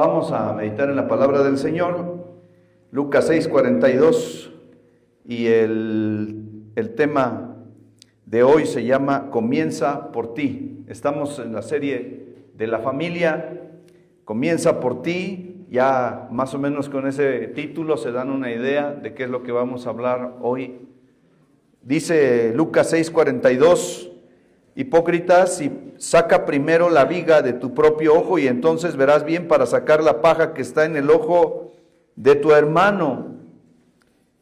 Vamos a meditar en la palabra del Señor, Lucas 6:42, y el tema de hoy se llama Comienza por ti. Estamos en la serie de la familia, Comienza por ti. Ya más o menos con ese título se dan una idea de qué es lo que vamos a hablar hoy. Dice Lucas 6:42, hipócritas, y saca primero la viga de tu propio ojo y entonces verás bien para sacar la paja que está en el ojo de tu hermano.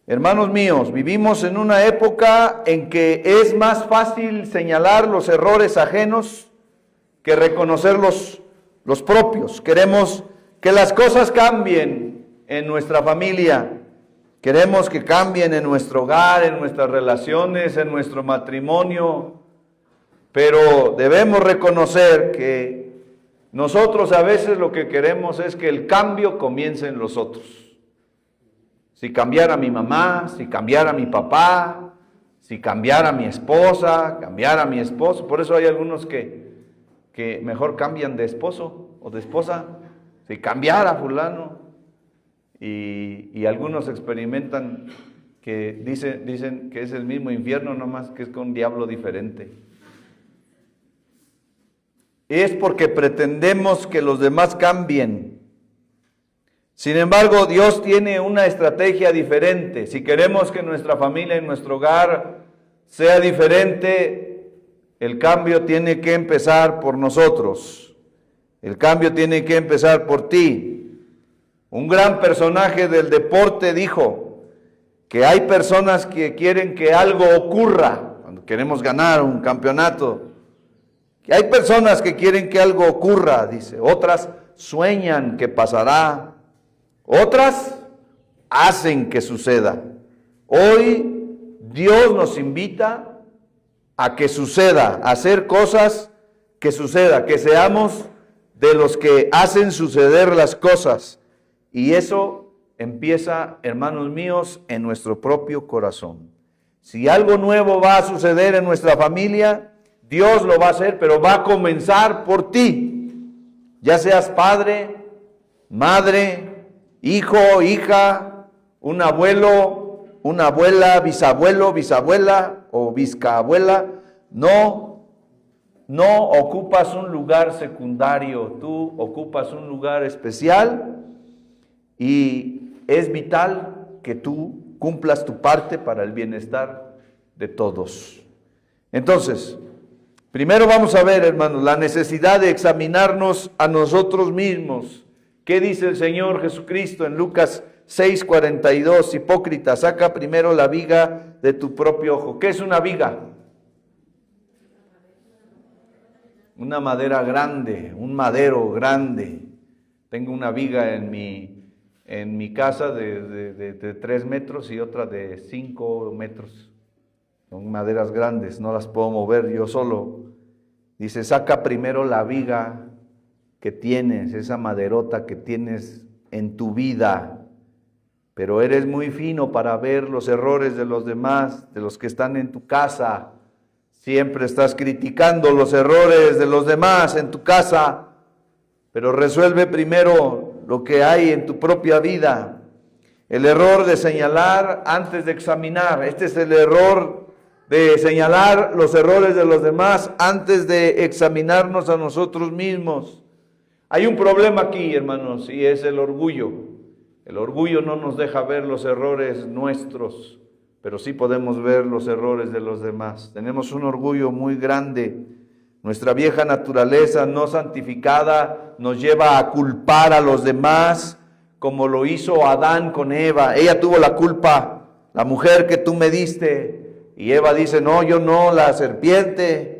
Hermanos míos, vivimos en una época en que es más fácil señalar los errores ajenos que reconocer los propios. Queremos que las cosas cambien en nuestra familia. Queremos que cambien en nuestro hogar, en nuestras relaciones, en nuestro matrimonio. Pero debemos reconocer que nosotros a veces lo que queremos es que el cambio comience en los otros. Si cambiara mi mamá, si cambiara mi papá, si cambiara mi esposa, cambiara mi esposo. Por eso hay algunos que mejor cambian de esposo o de esposa. Si cambiara fulano. Y algunos experimentan que dicen que es el mismo infierno, nomás que es con un diablo diferente. Es porque pretendemos que los demás cambien. Sin embargo, Dios tiene una estrategia diferente. Si queremos que nuestra familia y nuestro hogar sea diferente, el cambio tiene que empezar por nosotros. El cambio tiene que empezar por ti. Un gran personaje del deporte dijo que hay personas que quieren que algo ocurra cuando queremos ganar un campeonato. Que hay personas que quieren que algo ocurra, dice. Otras sueñan que pasará. Otras hacen que suceda. Hoy Dios nos invita a que suceda, a hacer cosas que suceda, que seamos de los que hacen suceder las cosas. Y eso empieza, hermanos míos, en nuestro propio corazón. Si algo nuevo va a suceder en nuestra familia, Dios lo va a hacer, pero va a comenzar por ti. Ya seas padre, madre, hijo, hija, un abuelo, una abuela, bisabuelo, bisabuela o bisabuela. No ocupas un lugar secundario, tú ocupas un lugar especial y es vital que tú cumplas tu parte para el bienestar de todos. Entonces, primero vamos a ver, hermanos, la necesidad de examinarnos a nosotros mismos. ¿Qué dice el Señor Jesucristo en Lucas 6:42? Hipócrita, saca primero la viga de tu propio ojo. ¿Qué es una viga? Una madera grande, un madero grande. Tengo una viga en mi casa de 3 metros y otra de 5 metros. Son maderas grandes, no las puedo mover yo solo. Dice, saca primero la viga que tienes, esa maderota que tienes en tu vida. Pero eres muy fino para ver los errores de los demás, de los que están en tu casa. Siempre estás criticando los errores de los demás en tu casa. Pero resuelve primero lo que hay en tu propia vida. El error de señalar antes de examinar. Este es el error de señalar los errores de los demás antes de examinarnos a nosotros mismos. Hay un problema aquí, hermanos, y es el orgullo. El orgullo no nos deja ver los errores nuestros, pero sí podemos ver los errores de los demás. Tenemos un orgullo muy grande. Nuestra vieja naturaleza no santificada nos lleva a culpar a los demás, como lo hizo Adán con Eva. Ella tuvo la culpa, la mujer que tú me diste. Y Eva dice, no, yo no, la serpiente.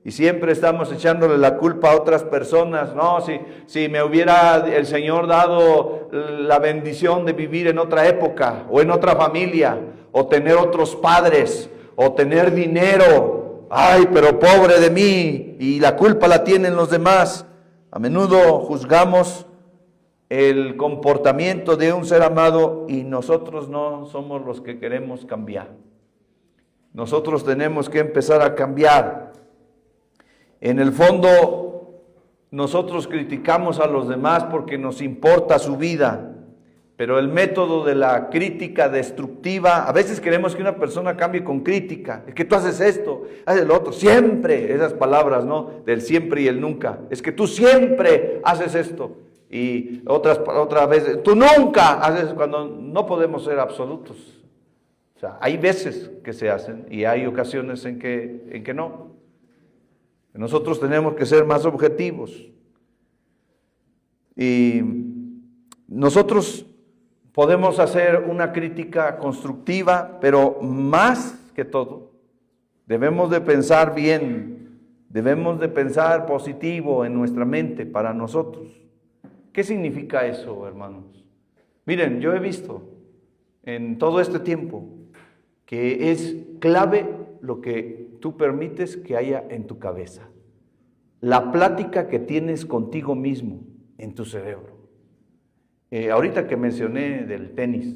Y siempre estamos echándole la culpa a otras personas. No, si me hubiera el Señor dado la bendición de vivir en otra época, o en otra familia, o tener otros padres, o tener dinero. Ay, pero pobre de mí. Y la culpa la tienen los demás. A menudo juzgamos el comportamiento de un ser amado y nosotros no somos los que queremos cambiar. Nosotros tenemos que empezar a cambiar. En el fondo, nosotros criticamos a los demás porque nos importa su vida, pero el método de la crítica destructiva, a veces queremos que una persona cambie con crítica. Es que tú haces esto, haces lo otro, siempre, esas palabras, ¿no? Del siempre y el nunca. Es que tú siempre haces esto. Y otra vez, tú nunca haces, cuando no podemos ser absolutos. O sea, hay veces que se hacen y hay ocasiones en que no. Nosotros tenemos que ser más objetivos. Y nosotros podemos hacer una crítica constructiva, pero más que todo, debemos de pensar bien, debemos de pensar positivo en nuestra mente para nosotros. ¿Qué significa eso, hermanos? Miren, yo he visto en todo este tiempo que es clave lo que tú permites que haya en tu cabeza. La plática que tienes contigo mismo en tu cerebro. Ahorita que mencioné del tenis,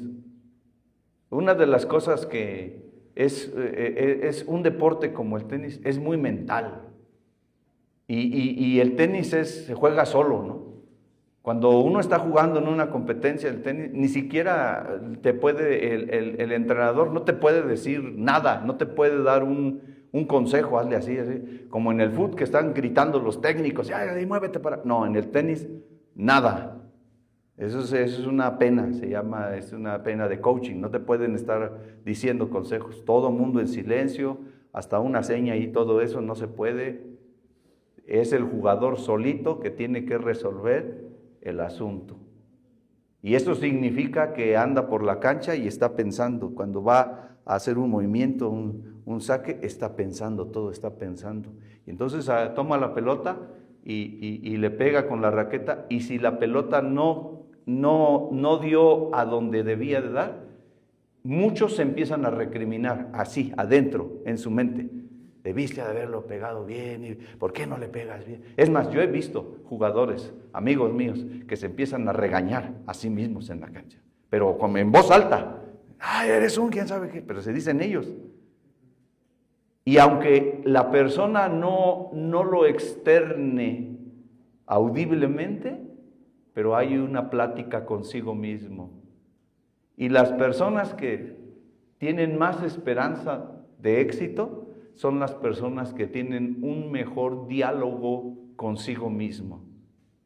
una de las cosas que es un deporte como el tenis, es muy mental. Y el tenis se juega solo, ¿no? Cuando uno está jugando en una competencia del tenis, ni siquiera te puede, el entrenador no te puede decir nada, no te puede dar un consejo, hazle así, como en el fútbol que están gritando los técnicos, ¡ay, muévete para! No, en el tenis, nada. Eso es una pena, es una pena de coaching, no te pueden estar diciendo consejos, todo mundo en silencio, hasta una seña y todo eso no se puede. Es el jugador solito que tiene que resolver el asunto. Y eso significa que anda por la cancha y está pensando. Cuando va a hacer un movimiento, un saque, está pensando, todo está pensando. Y entonces toma la pelota y le pega con la raqueta, y si la pelota no dio a donde debía de dar, muchos se empiezan a recriminar, así, adentro, en su mente. Debiste de haberlo pegado bien, y ¿por qué no le pegas bien? Es más, yo he visto jugadores, amigos míos, que se empiezan a regañar a sí mismos en la cancha, pero como en voz alta. ¡Ay, eres un quién sabe qué! Pero se dicen ellos. Y aunque la persona no lo externe audiblemente, pero hay una plática consigo mismo. Y las personas que tienen más esperanza de éxito son las personas que tienen un mejor diálogo consigo mismo.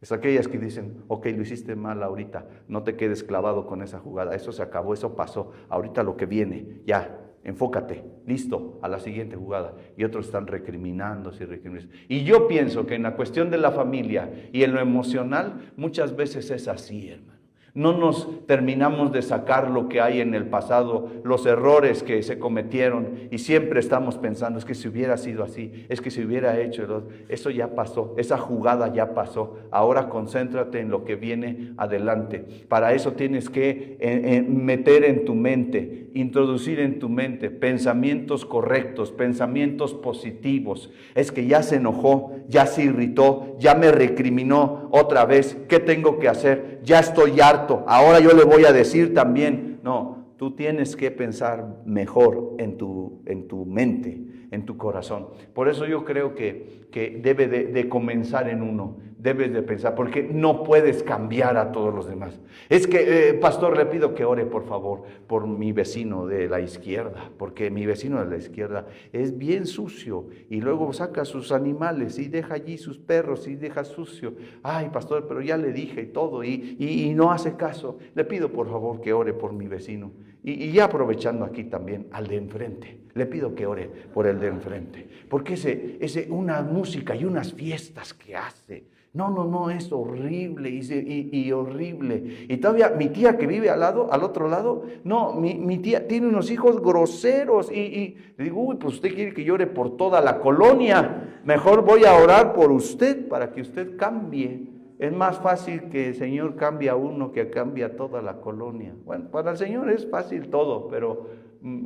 Es aquellas que dicen, ok, lo hiciste mal ahorita, no te quedes clavado con esa jugada, eso se acabó, eso pasó, ahorita lo que viene, ya, enfócate, listo, a la siguiente jugada. Y otros están recriminándose y recriminándose. Y yo pienso que en la cuestión de la familia y en lo emocional, muchas veces es así, hermano. No nos terminamos de sacar lo que hay en el pasado, los errores que se cometieron, y siempre estamos pensando, es que si hubiera sido así, es que si hubiera hecho, eso ya pasó, esa jugada ya pasó, ahora concéntrate en lo que viene adelante. Para eso tienes que meter en tu mente, introducir en tu mente pensamientos correctos, pensamientos positivos. Es que ya se enojó, ya se irritó, ya me recriminó otra vez, ¿qué tengo que hacer? Ya estoy harto, ahora yo le voy a decir también. No, tú tienes que pensar mejor en tu mente, en tu corazón. Por eso yo creo que debe de comenzar en uno, debes de pensar, porque no puedes cambiar a todos los demás. Es que, pastor, le pido que ore por favor por mi vecino de la izquierda, porque mi vecino de la izquierda es bien sucio y luego saca sus animales y deja allí sus perros y deja sucio. Ay, pastor, pero ya le dije y todo y no hace caso. Le pido por favor que ore por mi vecino. Y ya aprovechando aquí también al de enfrente, le pido que ore por el de enfrente, porque una música y unas fiestas que hace, no, es horrible y horrible. Y todavía mi tía que vive al otro lado, no, mi tía tiene unos hijos groseros y le digo, uy, pues usted quiere que llore por toda la colonia, mejor voy a orar por usted para que usted cambie. Es más fácil que el Señor cambie a uno que cambie a toda la colonia. Bueno, para el Señor es fácil todo, pero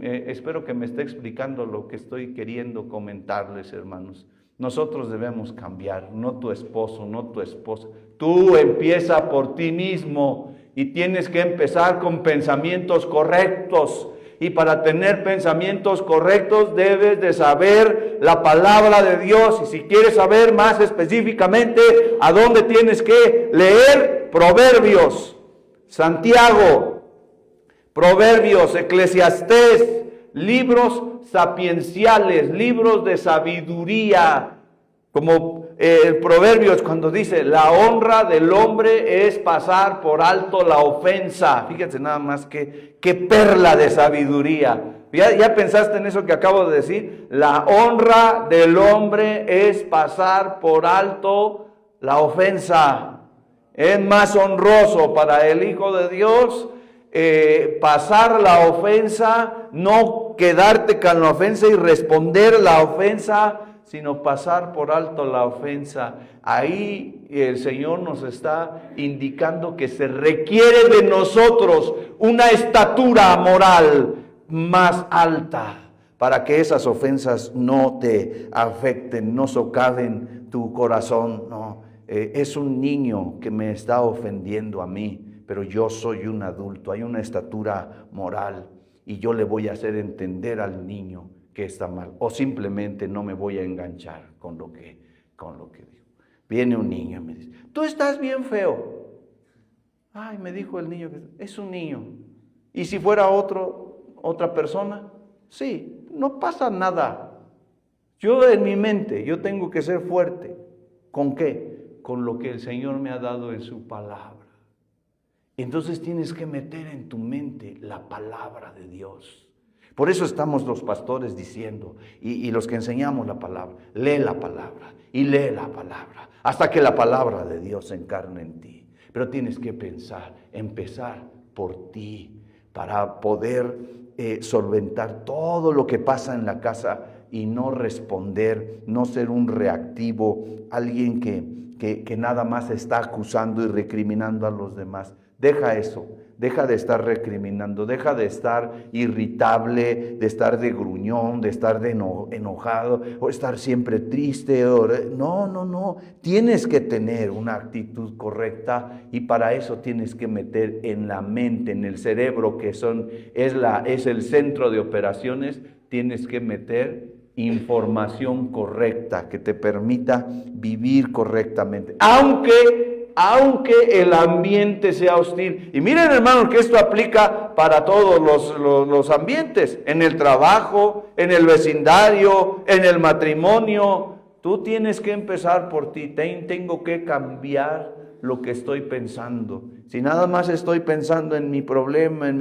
espero que me esté explicando lo que estoy queriendo comentarles, hermanos. Nosotros debemos cambiar, no tu esposo, no tu esposa. Tú empieza por ti mismo y tienes que empezar con pensamientos correctos. Y para tener pensamientos correctos debes de saber la palabra de Dios. Y si quieres saber más específicamente a dónde tienes que leer, Proverbios, Santiago, Proverbios, Eclesiastés, libros sapienciales, libros de sabiduría, como el Proverbios cuando dice, la honra del hombre es pasar por alto la ofensa. Fíjate nada más qué perla de sabiduría. ¿Ya pensaste en eso que acabo de decir? La honra del hombre es pasar por alto la ofensa. Es más honroso para el Hijo de Dios pasar la ofensa, no quedarte con la ofensa y responder la ofensa, sino pasar por alto la ofensa. Ahí el Señor nos está indicando que se requiere de nosotros una estatura moral más alta para que esas ofensas no te afecten, no socaven tu corazón. No, es un niño que me está ofendiendo a mí, pero yo soy un adulto, hay una estatura moral y yo le voy a hacer entender al niño que está mal, o simplemente no me voy a enganchar con lo que digo. Viene un niño y me dice, tú estás bien feo. Ay, me dijo el niño que es un niño. ¿Y si fuera otra persona? Sí, no pasa nada. Yo en mi mente, yo tengo que ser fuerte. ¿Con qué? Con lo que el Señor me ha dado en su palabra. Entonces tienes que meter en tu mente la palabra de Dios. Por eso estamos los pastores diciendo, y los que enseñamos la palabra, lee la palabra y lee la palabra, hasta que la palabra de Dios se encarne en ti. Pero tienes que empezar por ti, para poder solventar todo lo que pasa en la casa y no responder, no ser un reactivo, alguien que nada más está acusando y recriminando a los demás. Deja eso, deja de estar recriminando, deja de estar irritable, de estar de gruñón, de estar de enojado, o estar siempre triste. No, tienes que tener una actitud correcta y para eso tienes que meter en la mente, en el cerebro, que es el centro de operaciones, tienes que meter información correcta que te permita vivir correctamente, aunque el ambiente sea hostil. Y miren, hermanos, que esto aplica para todos los ambientes, en el trabajo, en el vecindario, en el matrimonio. Tú tienes que empezar por ti. Tengo que cambiar lo que estoy pensando. Si nada más estoy pensando en mi problema,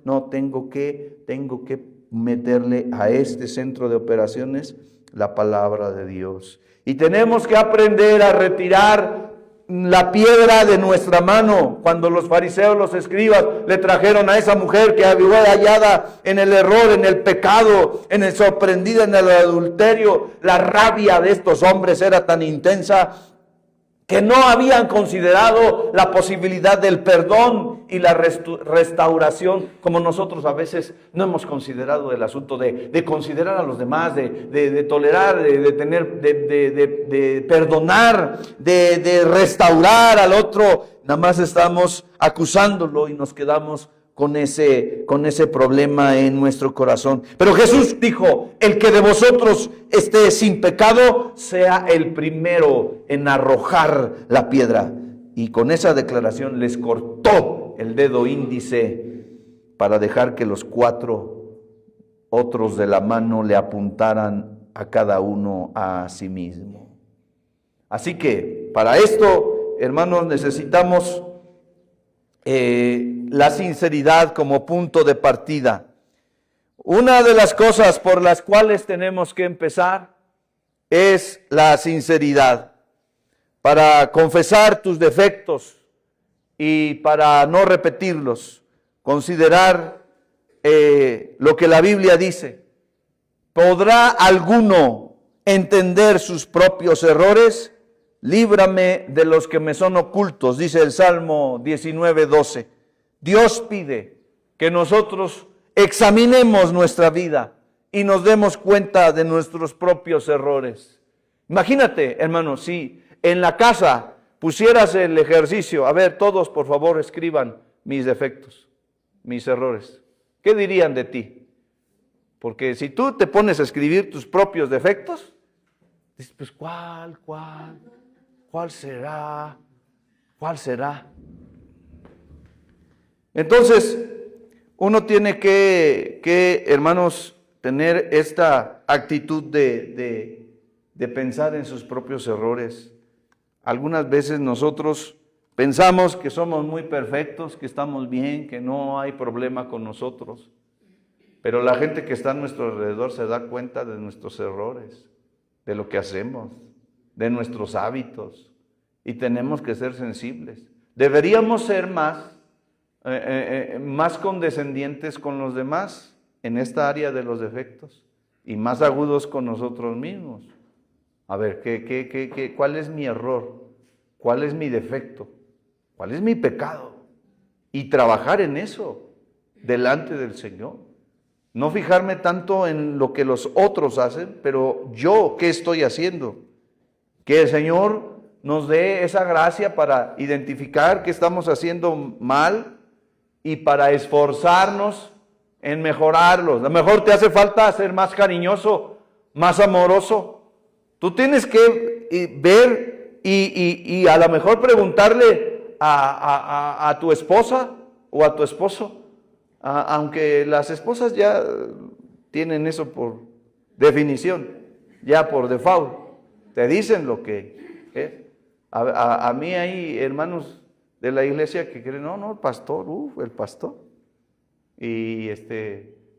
no, tengo que meterle a este centro de operaciones la palabra de Dios. Y tenemos que aprender a retirar la piedra de nuestra mano. Cuando los fariseos, los escribas, le trajeron a esa mujer que había hallada en el error, en el pecado, sorprendida en el adulterio, la rabia de estos hombres era tan intensa que no habían considerado la posibilidad del perdón y la restauración, como nosotros a veces no hemos considerado el asunto de considerar a los demás, de tolerar, de perdonar, de restaurar al otro. Nada más estamos acusándolo y nos quedamos con ese problema en nuestro corazón. Pero Jesús dijo, el que de vosotros esté sin pecado, sea el primero en arrojar la piedra. Y con esa declaración les cortó el dedo índice para dejar que los 4 otros de la mano le apuntaran a cada uno a sí mismo. Así que para esto, hermanos, necesitamos la sinceridad como punto de partida. Una de las cosas por las cuales tenemos que empezar es la sinceridad. Para confesar tus defectos y para no repetirlos, considerar lo que la Biblia dice. ¿Podrá alguno entender sus propios errores? Líbrame de los que me son ocultos, dice el Salmo 19:12. Dios pide que nosotros examinemos nuestra vida y nos demos cuenta de nuestros propios errores. Imagínate, hermano, si en la casa pusieras el ejercicio, a ver, todos por favor escriban mis defectos, mis errores. ¿qué dirían de ti? Porque si tú te pones a escribir tus propios defectos, dices, pues ¿cuál será? ¿Cuál será? Entonces, uno tiene que, hermanos, tener esta actitud de pensar en sus propios errores. Algunas veces nosotros pensamos que somos muy perfectos, que estamos bien, que no hay problema con nosotros. Pero la gente que está a nuestro alrededor se da cuenta de nuestros errores, de lo que hacemos, de nuestros hábitos. Y tenemos que ser sensibles. Deberíamos ser más condescendientes con los demás en esta área de los defectos y más agudos con nosotros mismos. A ver, ¿cuál es mi error? ¿Cuál es mi defecto? ¿Cuál es mi pecado? Y trabajar en eso delante del Señor. No fijarme tanto en lo que los otros hacen, pero yo, ¿qué estoy haciendo? Que el Señor nos dé esa gracia para identificar qué estamos haciendo mal y para esforzarnos en mejorarlos. A lo mejor te hace falta ser más cariñoso, más amoroso. Tú tienes que ver y a lo mejor preguntarle a tu esposa o a tu esposo, aunque las esposas ya tienen eso por definición, ya por default, te dicen lo que es. A mí hay hermanos de la iglesia que creen, no, el pastor, el pastor.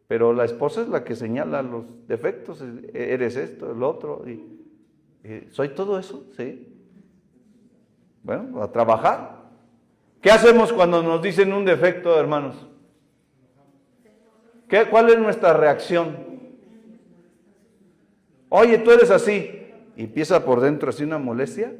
Pero la esposa es la que señala los defectos, eres esto, el otro, ¿soy todo eso? Sí. Bueno, a trabajar. ¿Qué hacemos cuando nos dicen un defecto, hermanos? ¿Cuál es nuestra reacción? Oye, tú eres así. Y empieza por dentro así una molestia.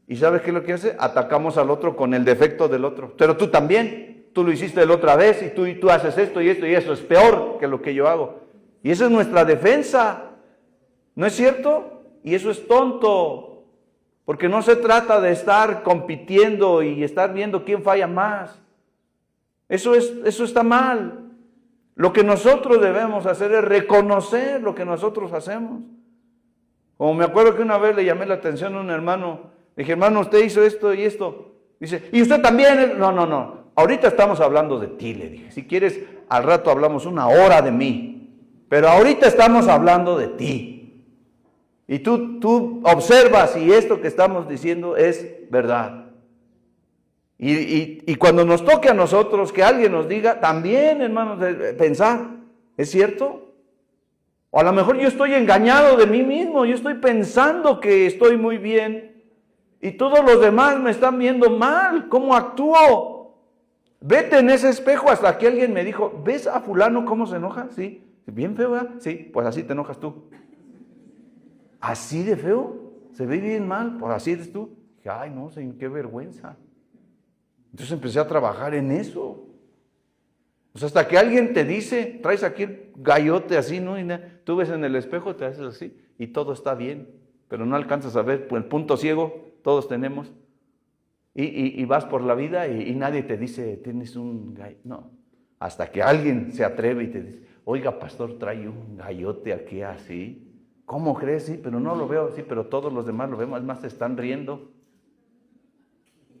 ¿Y sabes qué es lo que hace? Atacamos al otro con el defecto del otro. Pero tú también, tú lo hiciste la otra vez y tú haces esto y esto y eso es peor que lo que yo hago. Y esa es nuestra defensa. ¿No es cierto? Y eso es tonto. Porque no se trata de estar compitiendo y estar viendo quién falla más. Eso está mal. Lo que nosotros debemos hacer es reconocer lo que nosotros hacemos. Como me acuerdo que una vez le llamé la atención a un hermano. Le dije, hermano, usted hizo esto y esto. Dice, ¿y usted también? No. Ahorita estamos hablando de ti, le dije. Si quieres, al rato hablamos 1 hora de mí. Pero ahorita estamos hablando de ti. Y tú observas si esto que estamos diciendo es verdad. Y cuando nos toque a nosotros que alguien nos diga, también, hermanos, pensar, ¿es cierto? O a lo mejor yo estoy engañado de mí mismo, yo estoy pensando que estoy muy bien y todos los demás me están viendo mal. ¿Cómo actúo? Vete en ese espejo hasta que alguien me dijo, ¿ves a fulano cómo se enoja? Sí, bien feo, ¿verdad? Sí, pues así te enojas tú. ¿Así de feo? ¿Se ve bien mal? Pues así eres tú. Dije, ay no, señor, qué vergüenza. Entonces empecé a trabajar en eso. O sea, hasta que alguien te dice, traes aquí el gallote así, ¿no? Y tú ves en el espejo, te haces así y todo está bien, pero no alcanzas a ver, pues el punto ciego todos tenemos. Y vas por la vida y nadie te dice, tienes un gallote. No, hasta que alguien se atreve y te dice, oiga, pastor, trae un gallote aquí así. ¿Cómo crees? Sí, pero no lo veo así, pero todos los demás lo vemos, además se están riendo.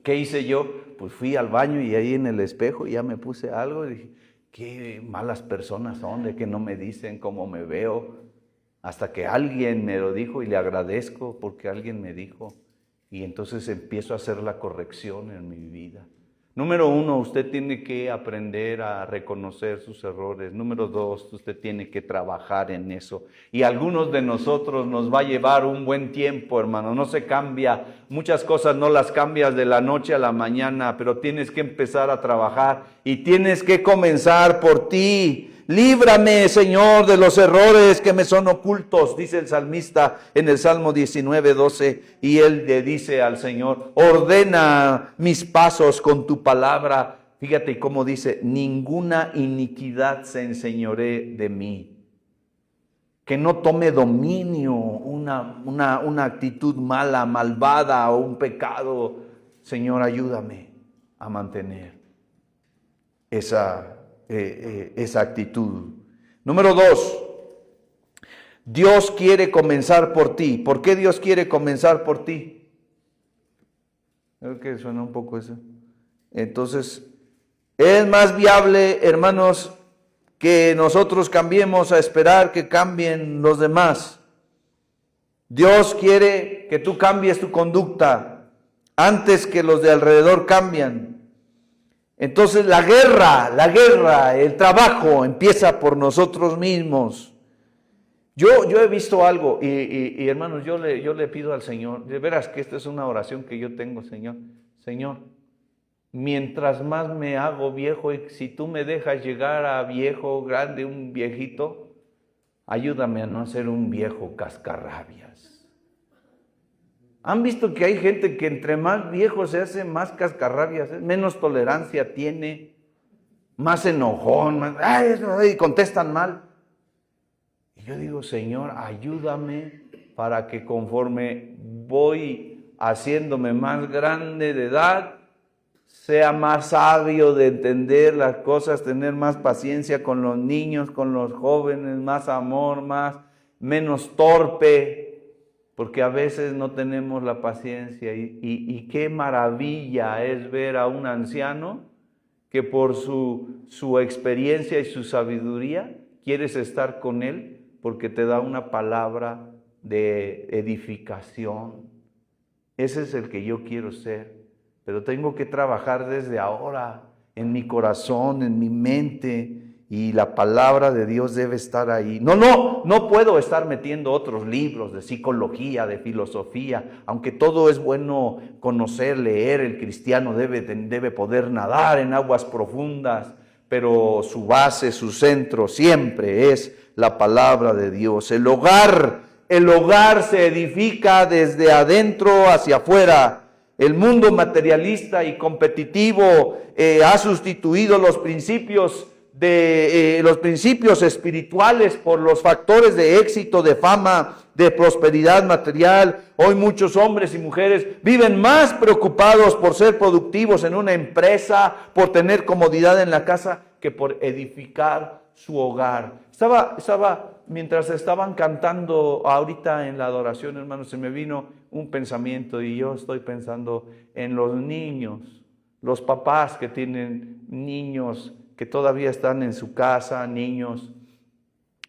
¿Qué hice yo? Pues fui al baño y ahí en el espejo ya me puse algo y dije, qué malas personas son de que no me dicen cómo me veo. Hasta que alguien me lo dijo y le agradezco porque alguien me dijo. Y entonces empiezo a hacer la corrección en mi vida. Número 1, usted tiene que aprender a reconocer sus errores. Número 2, usted tiene que trabajar en eso. Y a algunos de nosotros nos va a llevar un buen tiempo, hermano. No se cambia. Muchas cosas no las cambias de la noche a la mañana, pero tienes que empezar a trabajar y tienes que comenzar por ti. Líbrame, Señor, de los errores que me son ocultos, dice el salmista en el Salmo 19:12. Y él le dice al Señor, ordena mis pasos con tu palabra. Fíjate cómo dice, ninguna iniquidad se enseñoree de mí. Que no tome dominio una actitud mala, malvada o un pecado. Señor, ayúdame a mantener esa esa actitud. Número 2, Dios quiere comenzar por ti. ¿Por qué Dios quiere comenzar por ti? Creo que suena un poco eso. Entonces, es más viable, hermanos, que nosotros cambiemos a esperar que cambien los demás. Dios quiere que tú cambies tu conducta antes que los de alrededor cambian. Entonces la guerra, el trabajo empieza por nosotros mismos. Yo he visto algo y hermanos, yo le pido al Señor, de veras que esta es una oración que yo tengo, Señor. Señor, mientras más me hago viejo, y si tú me dejas llegar a viejo, grande, un viejito, ayúdame a no ser un viejo cascarrabias. ¿Han visto que hay gente que entre más viejo se hace, más cascarrabias, menos tolerancia tiene, más enojón, y contestan mal? Y yo digo, Señor, ayúdame para que conforme voy haciéndome más grande de edad, sea más sabio de entender las cosas, tener más paciencia con los niños, con los jóvenes, más amor, menos torpe, porque a veces no tenemos la paciencia. Y qué maravilla es ver a un anciano que por su experiencia y su sabiduría quieres estar con él porque te da una palabra de edificación. Ese es el que yo quiero ser. Pero tengo que trabajar desde ahora en mi corazón, en mi mente, y la palabra de Dios debe estar ahí. No puedo estar metiendo otros libros de psicología, de filosofía, aunque todo es bueno conocer, leer. El cristiano debe poder nadar en aguas profundas, pero su base, su centro siempre es la palabra de Dios. El hogar se edifica desde adentro hacia afuera. El mundo materialista y competitivo ha sustituido los principios espirituales por los factores de éxito, de fama, de prosperidad material. Hoy muchos hombres y mujeres viven más preocupados por ser productivos en una empresa, por tener comodidad en la casa, que por edificar su hogar. Mientras estaban cantando ahorita en la adoración, hermanos, se me vino un pensamiento y yo estoy pensando en los niños, los papás que tienen niños que todavía están en su casa, niños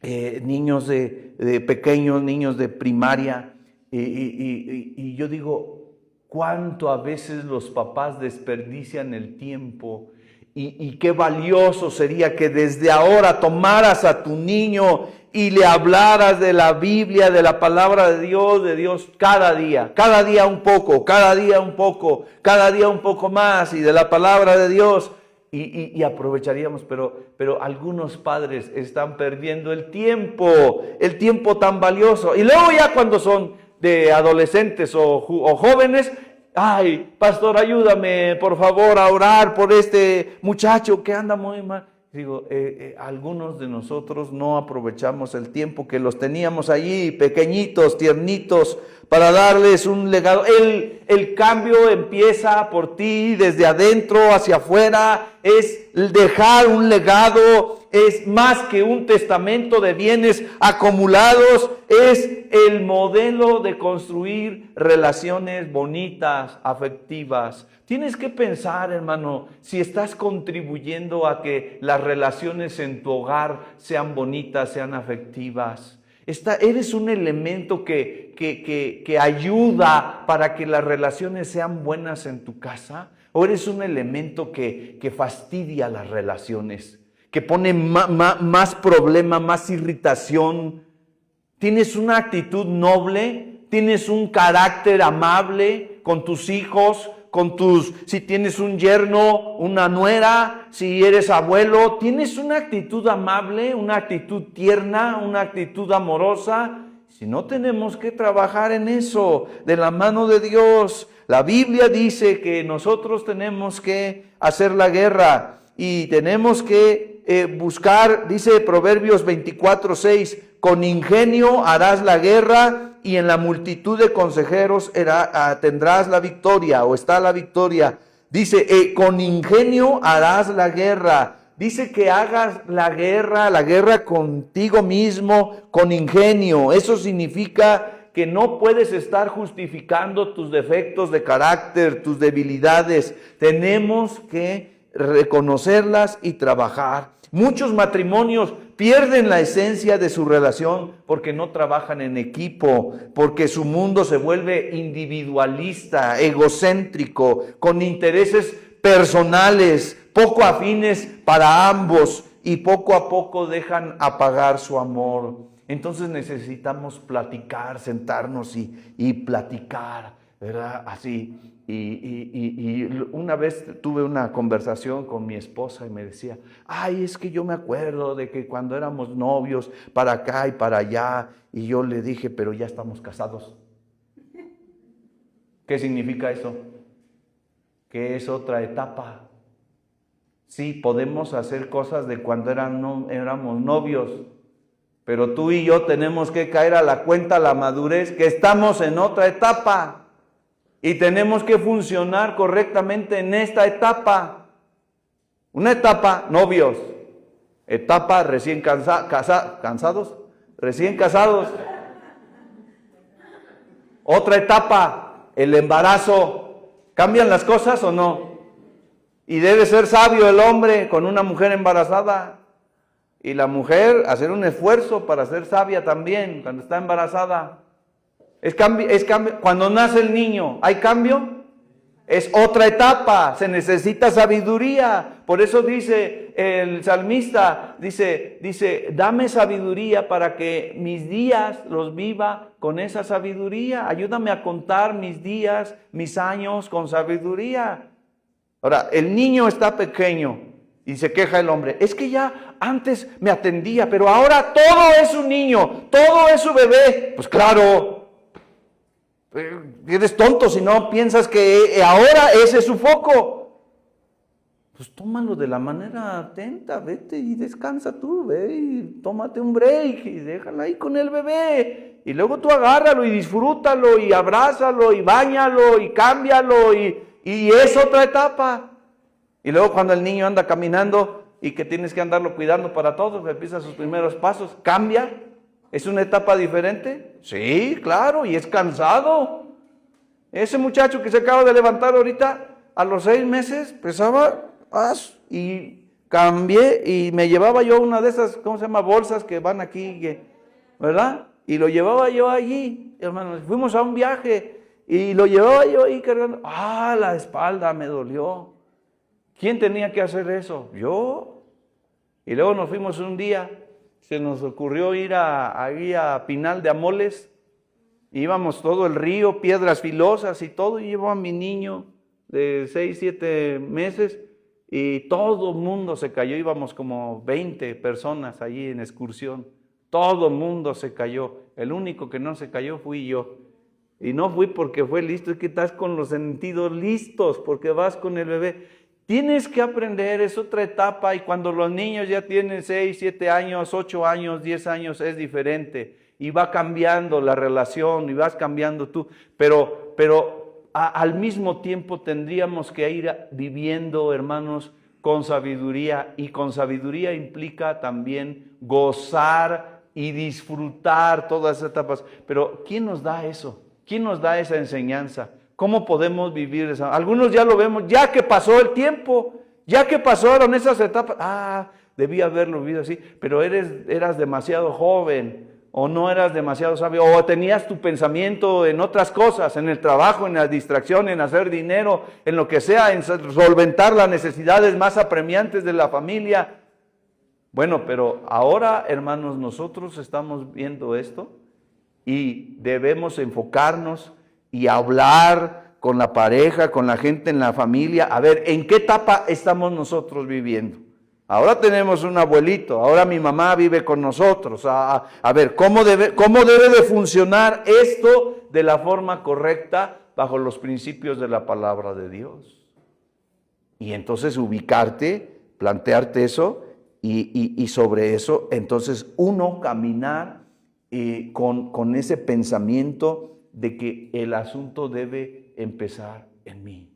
de pequeños, niños de primaria, y yo digo, cuánto a veces los papás desperdician el tiempo. Y qué valioso sería que desde ahora tomaras a tu niño y le hablaras de la Biblia, de la palabra de Dios cada día un poco, cada día un poco más, y de la palabra de Dios, y aprovecharíamos, pero algunos padres están perdiendo el tiempo tan valioso, y luego ya cuando son de adolescentes o jóvenes, ay, pastor, ayúdame, por favor, a orar por este muchacho que anda muy mal. Digo, algunos de nosotros no aprovechamos el tiempo que los teníamos allí, pequeñitos, tiernitos, para darles un legado. El cambio empieza por ti, desde adentro hacia afuera. Es dejar un legado, es más que un testamento de bienes acumulados, es el modelo de construir relaciones bonitas, afectivas. Tienes que pensar, hermano, si estás contribuyendo a que las relaciones en tu hogar sean bonitas, sean afectivas. Eres un elemento que ayuda para que las relaciones sean buenas en tu casa, o eres un elemento que fastidia las relaciones, que pone más problema, más irritación. Tienes una actitud noble, tienes un carácter amable con tus hijos, si tienes un yerno, una nuera, si eres abuelo, tienes una actitud amable, una actitud tierna, una actitud amorosa. Si no, tenemos que trabajar en eso, de la mano de Dios. La Biblia dice que nosotros tenemos que hacer la guerra y tenemos que buscar, dice Proverbios 24:6, con ingenio harás la guerra y en la multitud de consejeros tendrás la victoria, o está la victoria. Dice, con ingenio harás la guerra. Dice que hagas la guerra contigo mismo, con ingenio. Eso significa que no puedes estar justificando tus defectos de carácter, tus debilidades. Tenemos que reconocerlas y trabajar. Muchos matrimonios pierden la esencia de su relación porque no trabajan en equipo, porque su mundo se vuelve individualista, egocéntrico, con intereses personales, poco afines para ambos, y poco a poco dejan apagar su amor. Entonces necesitamos platicar, sentarnos y platicar, ¿verdad? Así. Y una vez tuve una conversación con mi esposa y me decía, ay, es que yo me acuerdo de que cuando éramos novios, para acá y para allá, y yo le dije, pero ya estamos casados. ¿Qué significa eso? Que es otra etapa. Sí, podemos hacer cosas de cuando éramos novios, pero tú y yo tenemos que caer a la cuenta, la madurez, que estamos en otra etapa. Y tenemos que funcionar correctamente en esta etapa. Una etapa, novios. Etapa, recién cansados. Recién casados. Otra etapa, el embarazo. ¿Cambian las cosas o no? Y debe ser sabio el hombre con una mujer embarazada. Y la mujer hacer un esfuerzo para ser sabia también cuando está embarazada. Es cambio. Cuando nace el niño, ¿hay cambio? Es otra etapa, se necesita sabiduría. Por eso dice el salmista, dice, dame sabiduría para que mis días los viva con esa sabiduría. Ayúdame a contar mis días, mis años con sabiduría. Ahora, el niño está pequeño y se queja el hombre. Es que ya antes me atendía, pero ahora todo es un niño, todo es su bebé. Pues claro. Eres tonto si no piensas que ahora ese es su foco. Pues tómalo de la manera atenta, vete y descansa tú, ve y tómate un break y déjalo ahí con el bebé. Y luego tú agárralo y disfrútalo y abrázalo y báñalo y cámbialo y es otra etapa. Y luego cuando el niño anda caminando y que tienes que andarlo cuidando para todo, que empieza sus primeros pasos, cambia. ¿Es una etapa diferente? Sí, claro, y es cansado. Ese muchacho que se acaba de levantar ahorita, a los 6 meses, pesaba y cambié y me llevaba yo una de esas, ¿cómo se llama? Bolsas que van aquí, ¿verdad? Y lo llevaba yo allí, hermanos. Fuimos a un viaje y lo llevaba yo ahí cargando. La espalda me dolió. ¿Quién tenía que hacer eso? Yo. Y luego nos fuimos un día. Se nos ocurrió ir ahí a Pinal de Amoles. Íbamos todo el río, piedras filosas y todo. Y llevaba a mi niño de 6, 7 meses. Y todo el mundo se cayó. Íbamos como 20 personas allí en excursión. Todo el mundo se cayó. El único que no se cayó fui yo. Y no fui porque fue listo. Es que estás con los sentidos listos porque vas con el bebé. Tienes que aprender, es otra etapa, y cuando los niños ya tienen 6, 7 años, 8 años, 10 años, es diferente. Y va cambiando la relación y vas cambiando tú. Pero al mismo tiempo tendríamos que ir viviendo, hermanos, con sabiduría. Y con sabiduría implica también gozar y disfrutar todas esas etapas. Pero ¿quién nos da eso? ¿Quién nos da esa enseñanza? ¿Cómo podemos vivir esa? Algunos ya lo vemos, ya que pasó el tiempo, ya que pasaron esas etapas. Debí haberlo vivido así, pero eras demasiado joven, o no eras demasiado sabio, o tenías tu pensamiento en otras cosas, en el trabajo, en la distracción, en hacer dinero, en lo que sea, en solventar las necesidades más apremiantes de la familia. Bueno, pero ahora, hermanos, nosotros estamos viendo esto y debemos enfocarnos y hablar con la pareja, con la gente en la familia, a ver, ¿en qué etapa estamos nosotros viviendo? Ahora tenemos un abuelito, ahora mi mamá vive con nosotros, a ver, ¿cómo debe de funcionar esto de la forma correcta bajo los principios de la palabra de Dios? Y entonces ubicarte, plantearte eso, y sobre eso, entonces uno caminar con ese pensamiento de que el asunto debe empezar en mí.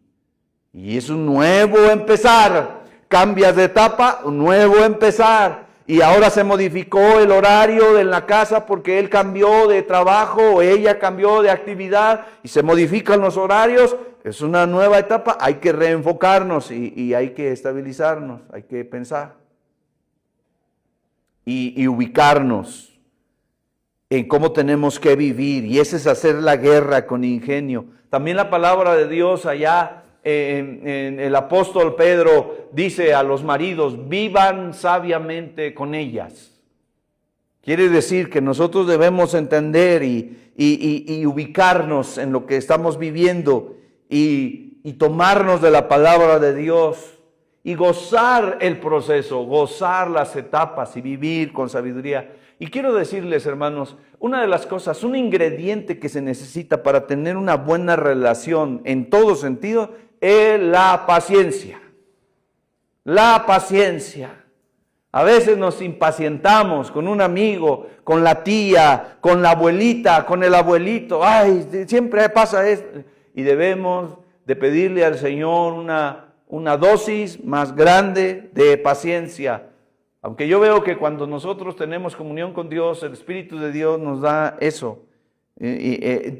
Y es un nuevo empezar. cambias de etapa, un nuevo empezar. Y ahora se modificó el horario en la casa porque él cambió de trabajo o ella cambió de actividad y se modifican los horarios. Es una nueva etapa, hay que reenfocarnos y hay que estabilizarnos, hay que pensar y ubicarnos en cómo tenemos que vivir. Y ese es hacer la guerra con ingenio. También la palabra de Dios allá en el apóstol Pedro dice a los maridos, vivan sabiamente con ellas. Quiere decir que nosotros debemos entender y ubicarnos en lo que estamos viviendo y tomarnos de la palabra de Dios y gozar el proceso, gozar las etapas y vivir con sabiduría. Y quiero decirles, hermanos, una de las cosas, un ingrediente que se necesita para tener una buena relación en todo sentido es la paciencia. La paciencia. A veces nos impacientamos con un amigo, con la tía, con la abuelita, con el abuelito. Ay, siempre pasa esto. Y debemos de pedirle al Señor una dosis más grande de paciencia. Aunque yo veo que cuando nosotros tenemos comunión con Dios, el Espíritu de Dios nos da eso.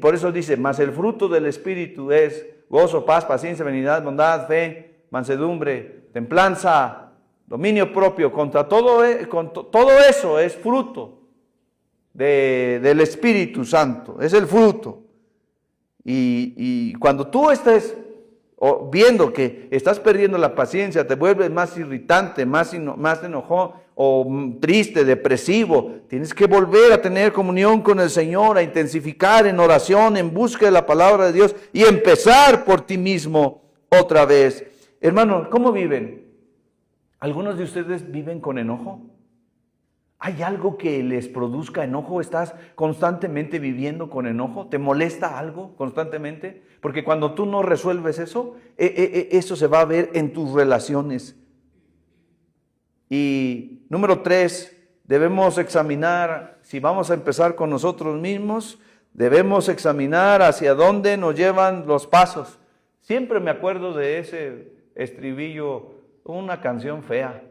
Por eso dice, mas el fruto del Espíritu es gozo, paz, paciencia, benignidad, bondad, fe, mansedumbre, templanza, dominio propio. Contra todo eso es fruto del Espíritu Santo, es el fruto. Y cuando tú estés viendo que estás perdiendo la paciencia, te vuelves más irritante, más enojón o triste, depresivo, tienes que volver a tener comunión con el Señor, a intensificar en oración, en busca de la palabra de Dios y empezar por ti mismo otra vez. Hermanos, ¿cómo viven? ¿Algunos de ustedes viven con enojo? ¿Hay algo que les produzca enojo? ¿Estás constantemente viviendo con enojo? ¿Te molesta algo constantemente? Porque cuando tú no resuelves eso, eso se va a ver en tus relaciones. Y número 3, debemos examinar, si vamos a empezar con nosotros mismos, debemos examinar hacia dónde nos llevan los pasos. Siempre me acuerdo de ese estribillo, una canción fea.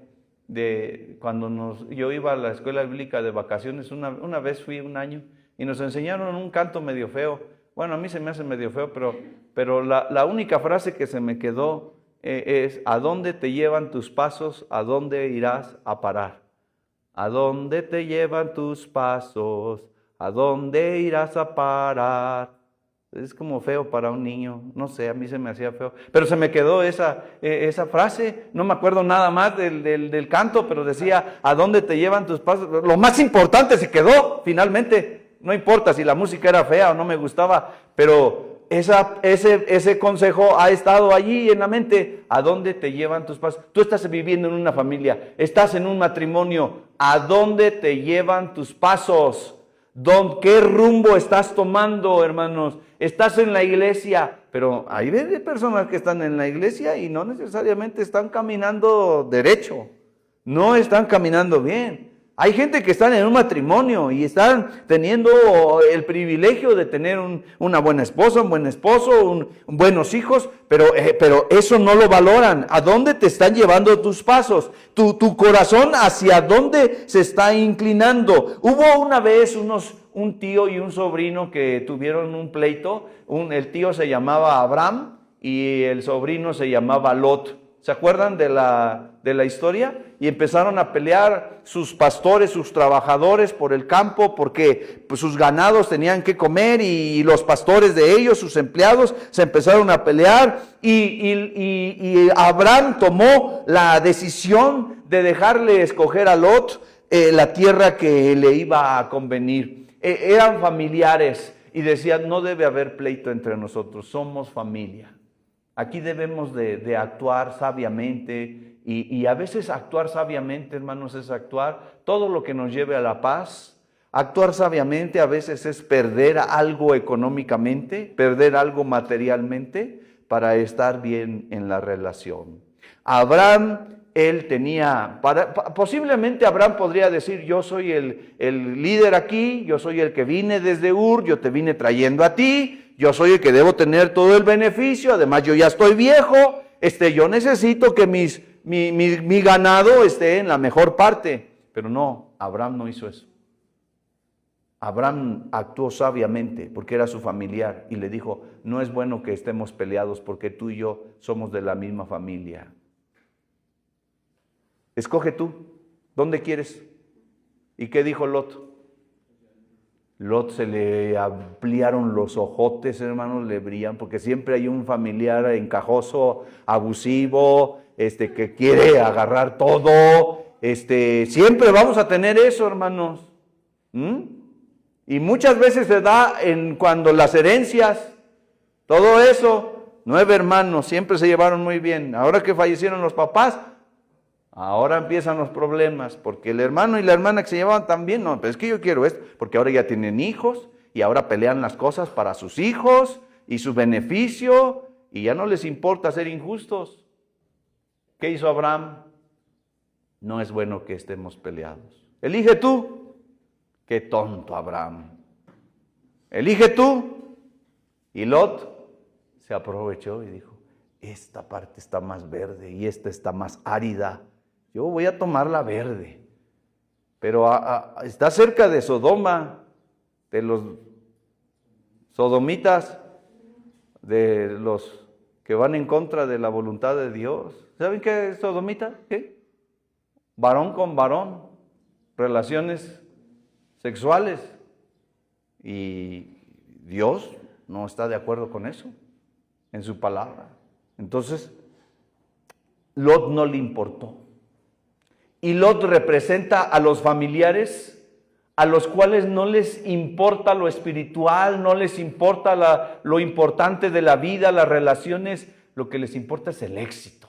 De cuando yo iba a la escuela bíblica de vacaciones, una vez fui un año y nos enseñaron un canto medio feo. Bueno, a mí se me hace medio feo, pero la única frase que se me quedó es: ¿a dónde te llevan tus pasos? ¿A dónde irás a parar? ¿A dónde te llevan tus pasos? ¿A dónde irás a parar? Es como feo para un niño, no sé, a mí se me hacía feo. Pero se me quedó esa frase, no me acuerdo nada más del canto, pero decía, ¿a dónde te llevan tus pasos? Lo más importante se quedó, finalmente. No importa si la música era fea o no me gustaba, pero ese consejo ha estado allí en la mente. ¿A dónde te llevan tus pasos? Tú estás viviendo en una familia, estás en un matrimonio. ¿A dónde te llevan tus pasos? ¿Qué rumbo estás tomando, hermanos? Estás en la iglesia, pero hay personas que están en la iglesia y no necesariamente están caminando derecho, no están caminando bien. Hay gente que están en un matrimonio y están teniendo el privilegio de tener una buena esposa, un buen esposo, buenos hijos, pero eso no lo valoran. ¿A dónde te están llevando tus pasos? Tu corazón, ¿hacia dónde se está inclinando? Hubo una vez un tío y un sobrino que tuvieron un pleito. El tío se llamaba Abraham y el sobrino se llamaba Lot. ¿Se acuerdan de la historia? Y empezaron a pelear sus pastores, sus trabajadores por el campo, porque pues, sus ganados tenían que comer y los pastores de ellos, sus empleados, se empezaron a pelear y Abraham tomó la decisión de dejarle escoger a Lot la tierra que le iba a convenir. Eran familiares y decían, no debe haber pleito entre nosotros, somos familia. Aquí debemos de actuar sabiamente y a veces actuar sabiamente, hermanos, es actuar todo lo que nos lleve a la paz. Actuar sabiamente a veces es perder algo económicamente, perder algo materialmente para estar bien en la relación. Abraham, él tenía, posiblemente Abraham podría decir, yo soy el líder aquí, yo soy el que vine desde Ur, yo te vine trayendo a ti, yo soy el que debo tener todo el beneficio, además yo ya estoy viejo, yo necesito que mis mi ganado esté en la mejor parte. Pero no, Abraham no hizo eso. Abraham actuó sabiamente porque era su familiar y le dijo, no es bueno que estemos peleados porque tú y yo somos de la misma familia. Escoge tú, ¿dónde quieres? ¿Y qué dijo Lot? Lot se le ampliaron los ojotes, hermanos, le brillan, porque siempre hay un familiar encajoso, abusivo, que quiere agarrar todo. Siempre vamos a tener eso, hermanos. Y muchas veces se da cuando las herencias, todo eso, 9 hermanos, siempre se llevaron muy bien. Ahora que fallecieron los papás, ahora empiezan los problemas, porque el hermano y la hermana que se llevaban tan bien, no, pero es que yo quiero esto, porque ahora ya tienen hijos y ahora pelean las cosas para sus hijos y su beneficio y ya no les importa ser injustos. ¿Qué hizo Abraham? No es bueno que estemos peleados. Elige tú. Qué tonto Abraham. Elige tú. Y Lot se aprovechó y dijo, esta parte está más verde y esta está más árida. Yo voy a tomar la verde. Pero está cerca de Sodoma, de los sodomitas, de los que van en contra de la voluntad de Dios. ¿Saben qué es sodomita? ¿Qué? Varón con varón, relaciones sexuales. Y Dios no está de acuerdo con eso en su palabra. Entonces, Lot no le importó. Y Lot representa a los familiares a los cuales no les importa lo espiritual, no les importa lo importante de la vida, las relaciones. Lo que les importa es el éxito.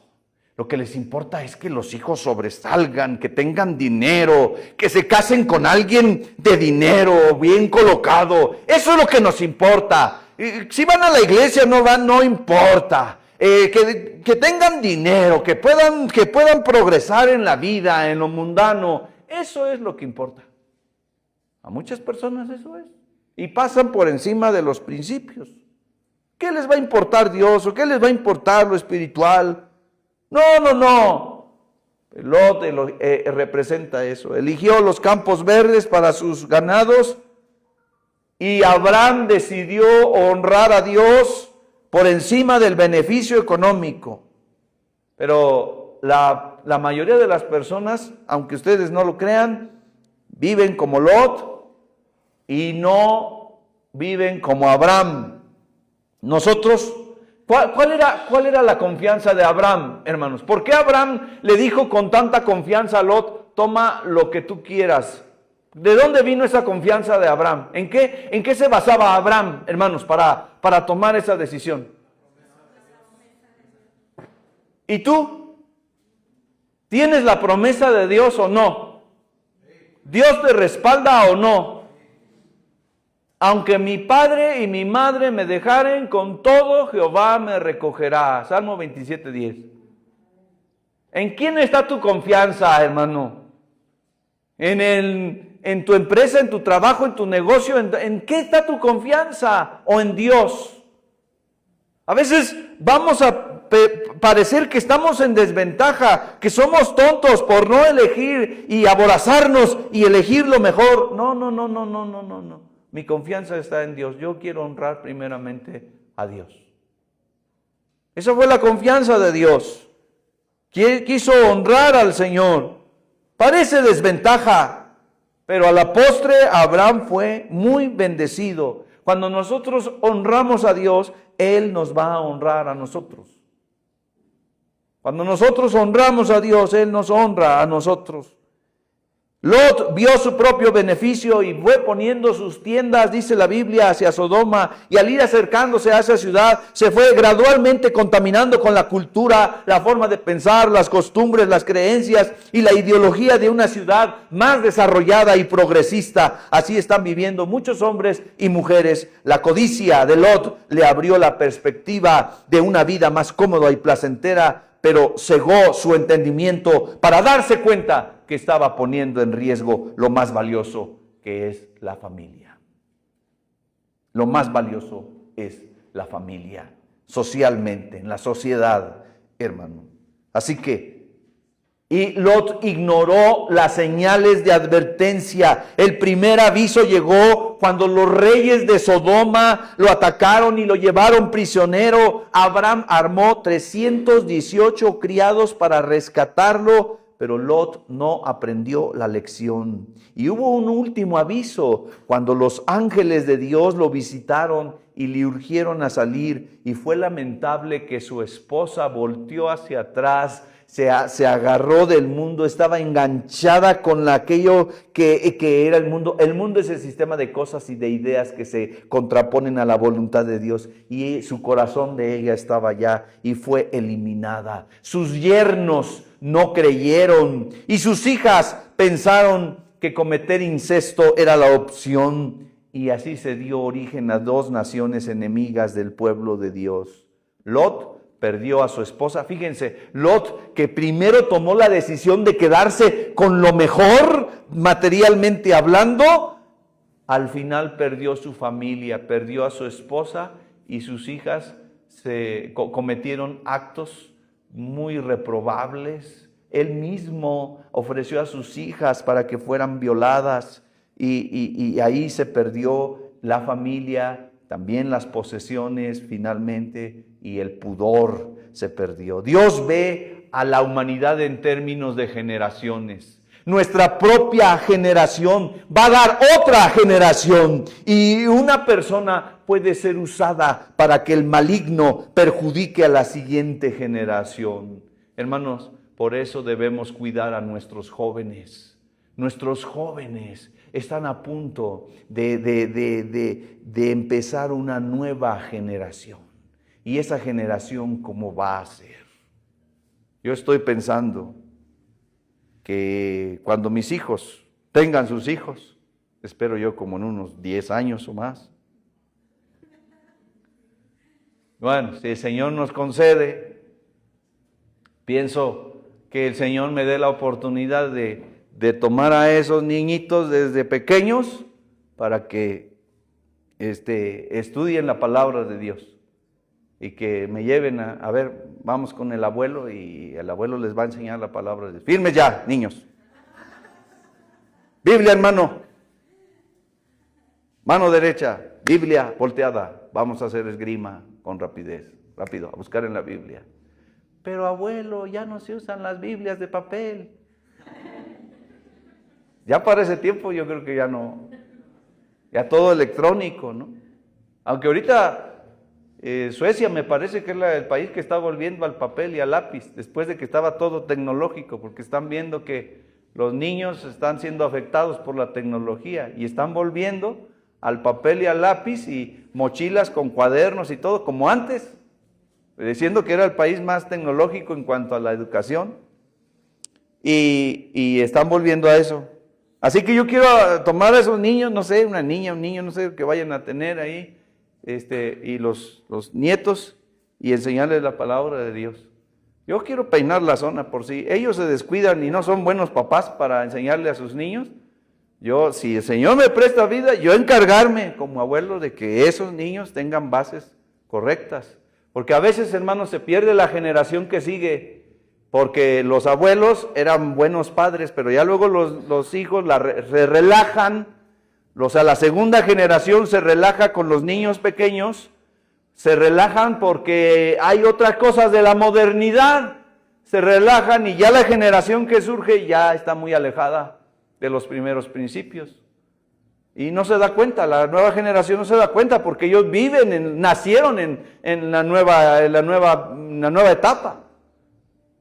Lo que les importa es que los hijos sobresalgan, que tengan dinero, que se casen con alguien de dinero, bien colocado. Eso es lo que nos importa. Si van a la iglesia, no van, no importa. Que tengan dinero, que puedan progresar en la vida, en lo mundano. Eso es lo que importa. A muchas personas eso es. Y pasan por encima de los principios. ¿Qué les va a importar Dios o qué les va a importar lo espiritual? No. Lot representa eso. Eligió los campos verdes para sus ganados y Abraham decidió honrar a Dios por encima del beneficio económico. Pero la mayoría de las personas, aunque ustedes no lo crean, viven como Lot y no viven como Abraham. Nosotros, ¿cuál era la confianza de Abraham, hermanos? ¿Por qué Abraham le dijo con tanta confianza a Lot, toma lo que tú quieras? ¿De dónde vino esa confianza de Abraham? ¿En qué se basaba Abraham, hermanos, para tomar esa decisión? ¿Y tú? ¿Tienes la promesa de Dios o no? ¿Dios te respalda o no? Aunque mi padre y mi madre me dejaren, con todo Jehová me recogerá. Salmo 27:10. ¿En quién está tu confianza, hermano? ¿En tu empresa, en tu trabajo, en tu negocio? ¿En qué está tu confianza? ¿O en Dios? A veces vamos a parecer que estamos en desventaja, que somos tontos por no elegir y aborazarnos y elegir lo mejor. No. Mi confianza está en Dios. Yo quiero honrar primeramente a Dios. Esa fue la confianza de Dios. Quiso honrar al Señor. Parece desventaja, pero a la postre Abraham fue muy bendecido. Cuando nosotros honramos a Dios, Él nos va a honrar a nosotros. Cuando nosotros honramos a Dios, Él nos honra a nosotros. Lot vio su propio beneficio y fue poniendo sus tiendas, dice la Biblia, hacia Sodoma, y al ir acercándose a esa ciudad, se fue gradualmente contaminando con la cultura, la forma de pensar, las costumbres, las creencias y la ideología de una ciudad más desarrollada y progresista. Así están viviendo muchos hombres y mujeres. La codicia de Lot le abrió la perspectiva de una vida más cómoda y placentera, pero cegó su entendimiento para darse cuenta que estaba poniendo en riesgo lo más valioso, que es la familia. Lo más valioso es la familia, socialmente, en la sociedad, hermano. Así que Y Lot ignoró las señales de advertencia. El primer aviso llegó cuando los reyes de Sodoma lo atacaron y lo llevaron prisionero. Abraham armó 318 criados para rescatarlo, pero Lot no aprendió la lección. Y hubo un último aviso cuando los ángeles de Dios lo visitaron y le urgieron a salir. Y fue lamentable que su esposa volteó hacia atrás, se agarró del mundo, estaba enganchada con aquello que era el mundo. El mundo es el sistema de cosas y de ideas que se contraponen a la voluntad de Dios. Y su corazón de ella estaba allá y fue eliminada. Sus yernos no creyeron y sus hijas pensaron que cometer incesto era la opción. Y así se dio origen a dos naciones enemigas del pueblo de Dios. Lot perdió a su esposa. Fíjense, Lot, que primero tomó la decisión de quedarse con lo mejor, materialmente hablando, al final perdió su familia, perdió a su esposa y sus hijas cometieron actos muy reprobables. Él mismo ofreció a sus hijas para que fueran violadas y ahí se perdió la familia, también las posesiones finalmente, y el pudor se perdió. Dios ve a la humanidad en términos de generaciones. Nuestra propia generación va a dar otra generación y una persona puede ser usada para que el maligno perjudique a la siguiente generación. Hermanos, por eso debemos cuidar a nuestros jóvenes. Nuestros jóvenes están a punto de empezar una nueva generación. ¿Y esa generación cómo va a ser? Yo estoy pensando que cuando mis hijos tengan sus hijos, espero yo como en unos 10 años o más. Bueno, si el Señor nos concede, pienso que el Señor me dé la oportunidad de tomar a esos niñitos desde pequeños para que estudien la palabra de Dios. Y que me lleven a ver, vamos con el abuelo y el abuelo les va a enseñar la palabra de Dios. Firmes ya, niños. Biblia en mano. Mano derecha, Biblia volteada. Vamos a hacer esgrima con rapidez. Rápido, a buscar en la Biblia. Pero abuelo, ya no se usan las Biblias de papel. Ya para ese tiempo yo creo que ya no. Ya todo electrónico, ¿no? Aunque ahorita Suecia me parece que es el país que está volviendo al papel y al lápiz, después de que estaba todo tecnológico, porque están viendo que los niños están siendo afectados por la tecnología y están volviendo al papel y al lápiz y mochilas con cuadernos y todo, como antes, diciendo que era el país más tecnológico en cuanto a la educación, y están volviendo a eso. Así que yo quiero tomar a esos niños, no sé, una niña, un niño, no sé, que vayan a tener ahí, y los nietos, y enseñarles la palabra de Dios. Yo quiero peinar la zona por si ellos se descuidan y no son buenos papás para enseñarle a sus niños. Yo, si el Señor me presta vida, yo encargarme como abuelo de que esos niños tengan bases correctas. Porque a veces, hermanos, se pierde la generación que sigue, porque los abuelos eran buenos padres, pero ya luego los hijos se relajan. O sea, la segunda generación se relaja con los niños pequeños, se relajan porque hay otras cosas de la modernidad, se relajan y ya la generación que surge ya está muy alejada de los primeros principios. Y no se da cuenta, la nueva generación no se da cuenta porque ellos nacieron en la nueva etapa.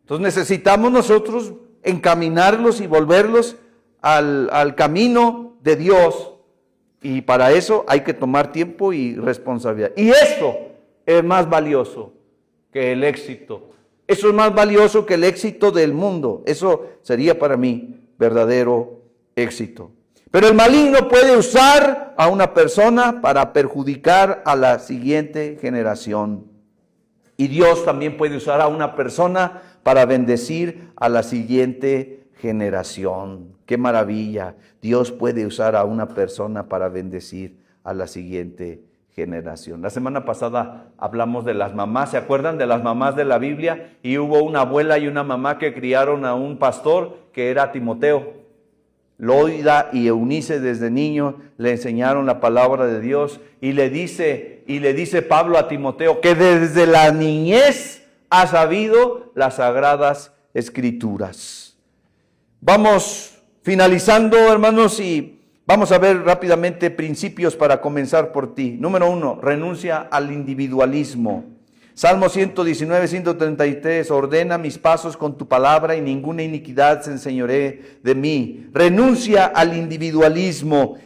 Entonces necesitamos nosotros encaminarlos y volverlos al camino de Dios. Y para eso hay que tomar tiempo y responsabilidad. Y eso es más valioso que el éxito. Eso es más valioso que el éxito del mundo. Eso sería para mí verdadero éxito. Pero el maligno puede usar a una persona para perjudicar a la siguiente generación. Y Dios también puede usar a una persona para bendecir a la siguiente generación. ¡Qué maravilla! Dios puede usar a una persona para bendecir a la siguiente generación. La semana pasada hablamos de las mamás, ¿se acuerdan de las mamás de la Biblia? Y hubo una abuela y una mamá que criaron a un pastor que era Timoteo. Loida y Eunice desde niño le enseñaron la palabra de Dios y le dice Pablo a Timoteo que desde la niñez ha sabido las sagradas escrituras. Vamos finalizando, hermanos, y vamos a ver rápidamente principios para comenzar por ti. Número 1, renuncia al individualismo. Salmo 119, 133, ordena mis pasos con tu palabra y ninguna iniquidad se enseñoree de mí. Renuncia al individualismo.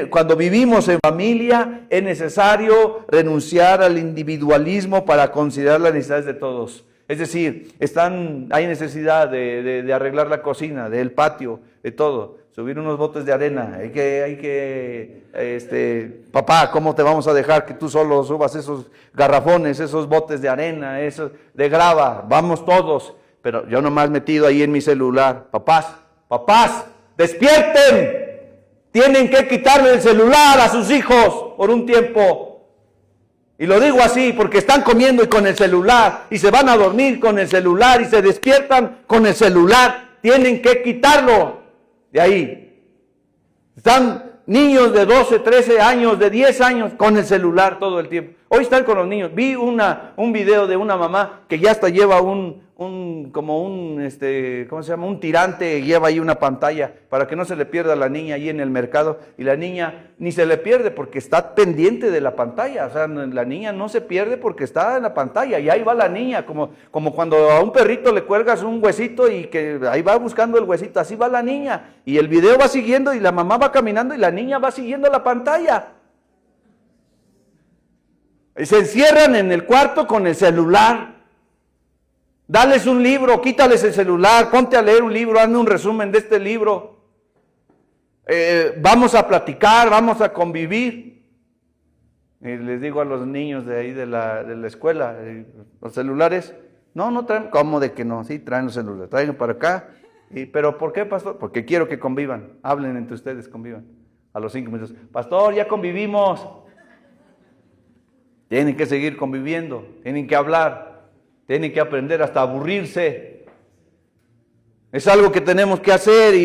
Cuando vivimos en familia es necesario renunciar al individualismo para considerar las necesidades de todos. Es decir, hay necesidad de arreglar la cocina, del patio, de todo. Subir unos botes de arena, papá, ¿cómo te vamos a dejar que tú solo subas esos garrafones, esos botes de arena, esos de grava? Vamos todos, pero yo nomás metido ahí en mi celular. Papás, despierten, tienen que quitarle el celular a sus hijos por un tiempo. Y lo digo así porque están comiendo y con el celular, y se van a dormir con el celular, y se despiertan con el celular, tienen que quitarlo. De ahí, están niños de 12, 13 años, de 10 años con el celular todo el tiempo. Hoy están con los niños. Vi un video de una mamá que ya hasta lleva un tirante, lleva ahí una pantalla para que no se le pierda a la niña ahí en el mercado. Y la niña ni se le pierde porque está pendiente de la pantalla. O sea, la niña no se pierde porque está en la pantalla. Y ahí va la niña, como cuando a un perrito le cuelgas un huesito y que ahí va buscando el huesito. Así va la niña. Y el video va siguiendo y la mamá va caminando y la niña va siguiendo la pantalla. Y se encierran en el cuarto con el celular. Dales un libro, quítales el celular, ponte a leer un libro, hazme un resumen de este libro. Vamos a platicar, vamos a convivir. Y les digo a los niños de ahí de la escuela, los celulares, no traen, ¿cómo de que no? Sí, traen los celulares, traigan para acá. ¿Pero por qué, pastor? Porque quiero que convivan, hablen entre ustedes, convivan. A los 5 minutos, pastor, ya convivimos. Tienen que seguir conviviendo, tienen que hablar, tienen que aprender hasta aburrirse. Es algo que tenemos que hacer,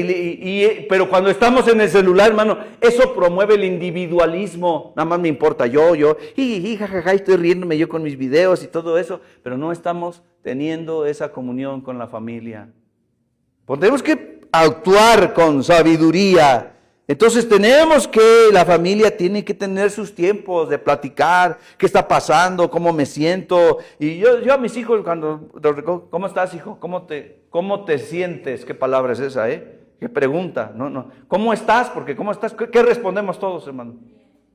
pero cuando estamos en el celular, hermano, eso promueve el individualismo. Nada más me importa yo, jajaja, estoy riéndome yo con mis videos y todo eso, pero no estamos teniendo esa comunión con la familia. Pues tenemos que actuar con sabiduría. Entonces la familia tiene que tener sus tiempos de platicar, qué está pasando, cómo me siento. Y yo a mis hijos cuando los recojo, ¿cómo estás, hijo? ¿Cómo te sientes? ¿Qué palabra es esa, ¿Qué pregunta? No. ¿Cómo estás? Porque ¿cómo estás? ¿Qué respondemos todos, hermano?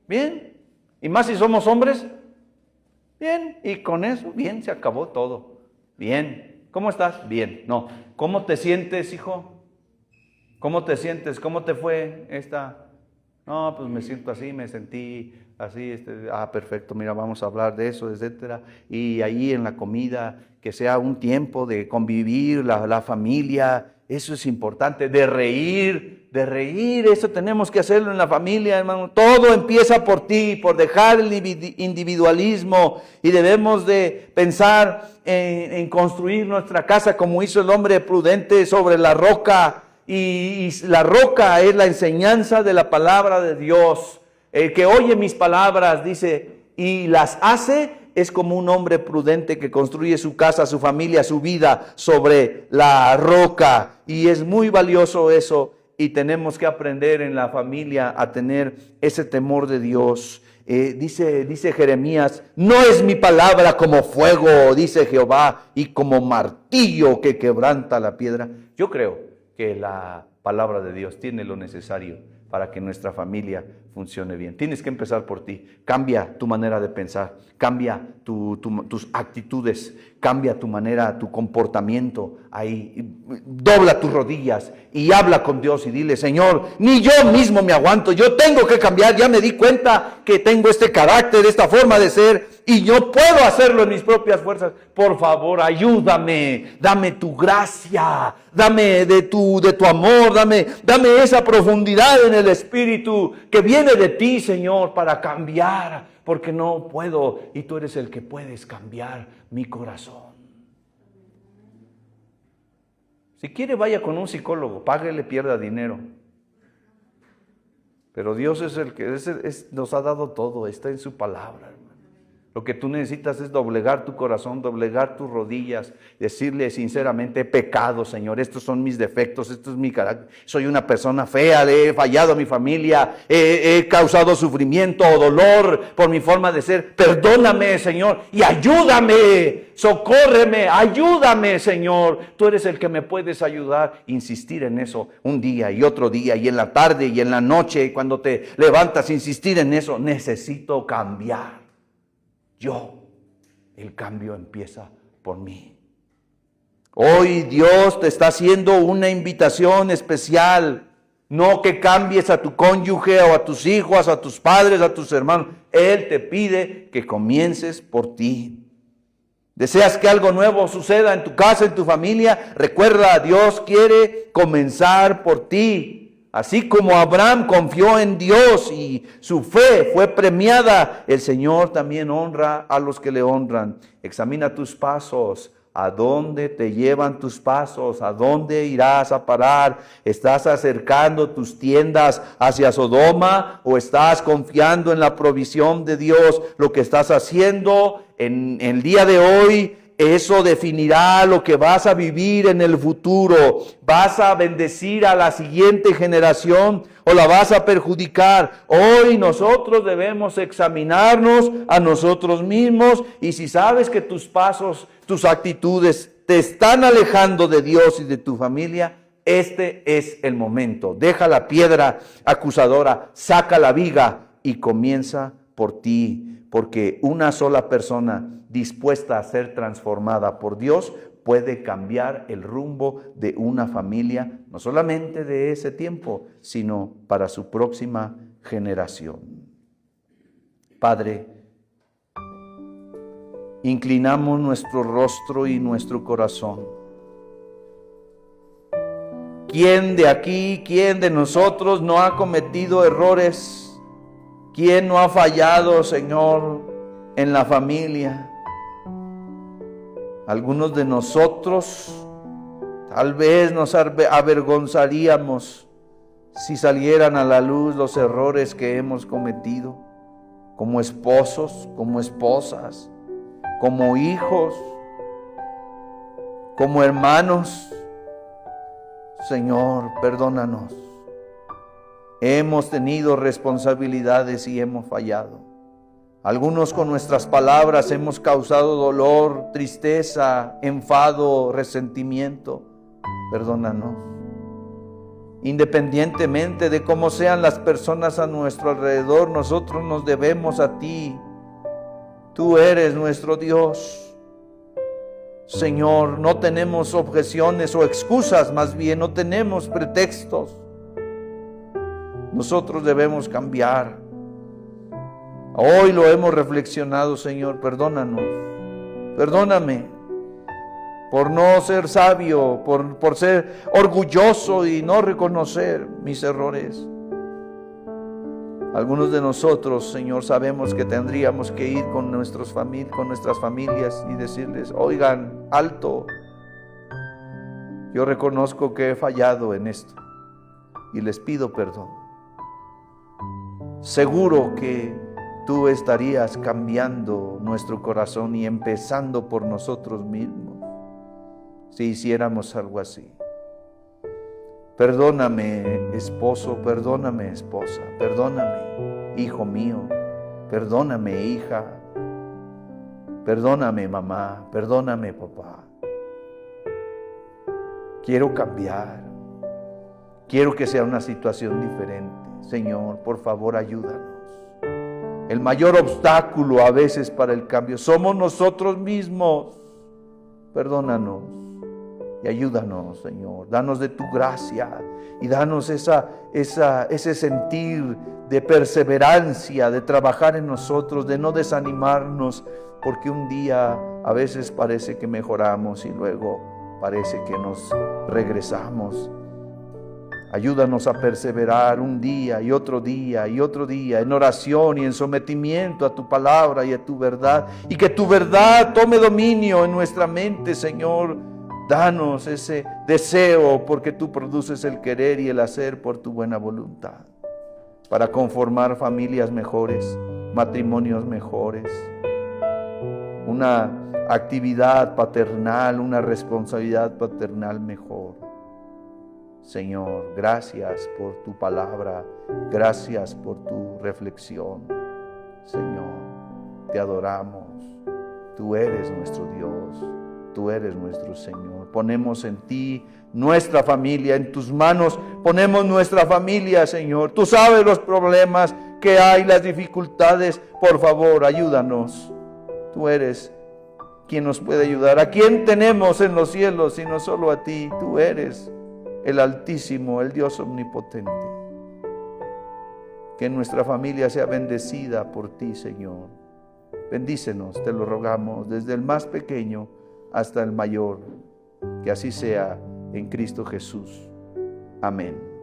Bien. Y más si somos hombres, bien. Y con eso, bien, se acabó todo. Bien. ¿Cómo estás? Bien. No. ¿Cómo te sientes, hijo? ¿Cómo te sientes? ¿Cómo te fue esta? No, pues me siento así, me sentí así. Perfecto, mira, vamos a hablar de eso, etcétera. Y ahí en la comida, que sea un tiempo de convivir, la familia, eso es importante. De reír, eso tenemos que hacerlo en la familia, hermano. Todo empieza por ti, por dejar el individualismo. Y debemos de pensar en construir nuestra casa como hizo el hombre prudente sobre la roca. Y la roca es la enseñanza de la palabra de Dios. El que oye mis palabras, dice, y las hace, es como un hombre prudente que construye su casa, su familia, su vida sobre la roca. Y es muy valioso eso. Y tenemos que aprender en la familia a tener ese temor de Dios. Dice Jeremías, no es mi palabra como fuego, dice Jehová, y como martillo que quebranta la piedra. Yo creo que la palabra de Dios tiene lo necesario para que nuestra familia funcione bien. Tienes que empezar por ti. Cambia tu manera de pensar, cambia tus actitudes, cambia tu manera, tu comportamiento. Ahí, dobla tus rodillas y habla con Dios y dile, Señor, ni yo mismo me aguanto, yo tengo que cambiar, ya me di cuenta que tengo este carácter, esta forma de ser, y yo puedo hacerlo en mis propias fuerzas. Por favor, ayúdame, dame tu gracia, dame de tu amor, dame esa profundidad en el Espíritu que viene Depende de ti, Señor, para cambiar, porque no puedo y tú eres el que puedes cambiar mi corazón. Si quiere, vaya con un psicólogo, páguele, pierda dinero. Pero Dios es el que nos ha dado todo, está en su palabra, hermano. Lo que tú necesitas es doblegar tu corazón, doblegar tus rodillas, decirle sinceramente: he pecado, Señor, estos son mis defectos, esto es mi carácter, soy una persona fea, le he fallado a mi familia, he causado sufrimiento o dolor por mi forma de ser. Perdóname, Señor, y ayúdame, socórreme, ayúdame, Señor. Tú eres el que me puedes ayudar. Insistir en eso un día y otro día, y en la tarde y en la noche, y cuando te levantas, insistir en eso. Necesito cambiar. El cambio empieza por mí. Hoy Dios te está haciendo una invitación especial. No que cambies a tu cónyuge o a tus hijos, a tus padres, a tus hermanos. Él te pide que comiences por ti. ¿Deseas que algo nuevo suceda en tu casa, en tu familia? Recuerda, Dios quiere comenzar por ti. Así como Abraham confió en Dios y su fe fue premiada, el Señor también honra a los que le honran. Examina tus pasos. ¿A dónde te llevan tus pasos? ¿A dónde irás a parar? ¿Estás acercando tus tiendas hacia Sodoma o estás confiando en la provisión de Dios? Lo que estás haciendo en el día de hoy, eso definirá lo que vas a vivir en el futuro. ¿Vas a bendecir a la siguiente generación o la vas a perjudicar? Hoy nosotros debemos examinarnos a nosotros mismos, y si sabes que tus pasos, tus actitudes te están alejando de Dios y de tu familia, este es el momento. Deja la piedra acusadora, saca la viga y comienza por ti, porque una sola persona dispuesta a ser transformada por Dios puede cambiar el rumbo de una familia, no solamente de ese tiempo, sino para su próxima generación. Padre, inclinamos nuestro rostro y nuestro corazón. ¿Quién de aquí, quién de nosotros no ha cometido errores? ¿Quién no ha fallado, Señor, en la familia? Algunos de nosotros tal vez nos avergonzaríamos si salieran a la luz los errores que hemos cometido, como esposos, como esposas, como hijos, como hermanos. Señor, perdónanos. Hemos tenido responsabilidades y hemos fallado. Algunos con nuestras palabras hemos causado dolor, tristeza, enfado, resentimiento. Perdónanos. Independientemente de cómo sean las personas a nuestro alrededor, nosotros nos debemos a ti. Tú eres nuestro Dios. Señor, no tenemos objeciones o excusas, más bien no tenemos pretextos. Nosotros debemos cambiar. Hoy lo hemos reflexionado, Señor, perdónanos. Perdóname por no ser sabio, por ser orgulloso y no reconocer mis errores. Algunos de nosotros, Señor, sabemos que tendríamos que ir con nuestras familias y decirles: oigan, alto, yo reconozco que he fallado en esto y les pido perdón. Seguro que tú estarías cambiando nuestro corazón y empezando por nosotros mismos si hiciéramos algo así. Perdóname, esposo, perdóname, esposa, perdóname, hijo mío, perdóname, hija, perdóname, mamá, perdóname, papá. Quiero cambiar, quiero que sea una situación diferente. Señor, por favor, ayúdanos. El mayor obstáculo a veces para el cambio somos nosotros mismos. Perdónanos y ayúdanos, Señor. Danos de tu gracia y danos ese sentir de perseverancia, de trabajar en nosotros, de no desanimarnos, porque un día a veces parece que mejoramos y luego parece que nos regresamos. Ayúdanos a perseverar un día y otro día y otro día en oración y en sometimiento a tu palabra y a tu verdad. Y que tu verdad tome dominio en nuestra mente, Señor. Danos ese deseo, porque tú produces el querer y el hacer por tu buena voluntad, para conformar familias mejores, matrimonios mejores, una actividad paternal, una responsabilidad paternal mejor. Señor, gracias por tu palabra, gracias por tu reflexión. Señor, te adoramos. Tú eres nuestro Dios, tú eres nuestro Señor. Ponemos en ti nuestra familia, en tus manos ponemos nuestra familia, Señor. Tú sabes los problemas que hay, las dificultades. Por favor, ayúdanos. Tú eres quien nos puede ayudar. ¿A quién tenemos en los cielos sino solo a ti? Tú eres el Altísimo, el Dios omnipotente. Que nuestra familia sea bendecida por ti, Señor. Bendícenos, te lo rogamos, desde el más pequeño hasta el mayor. Que así sea en Cristo Jesús. Amén.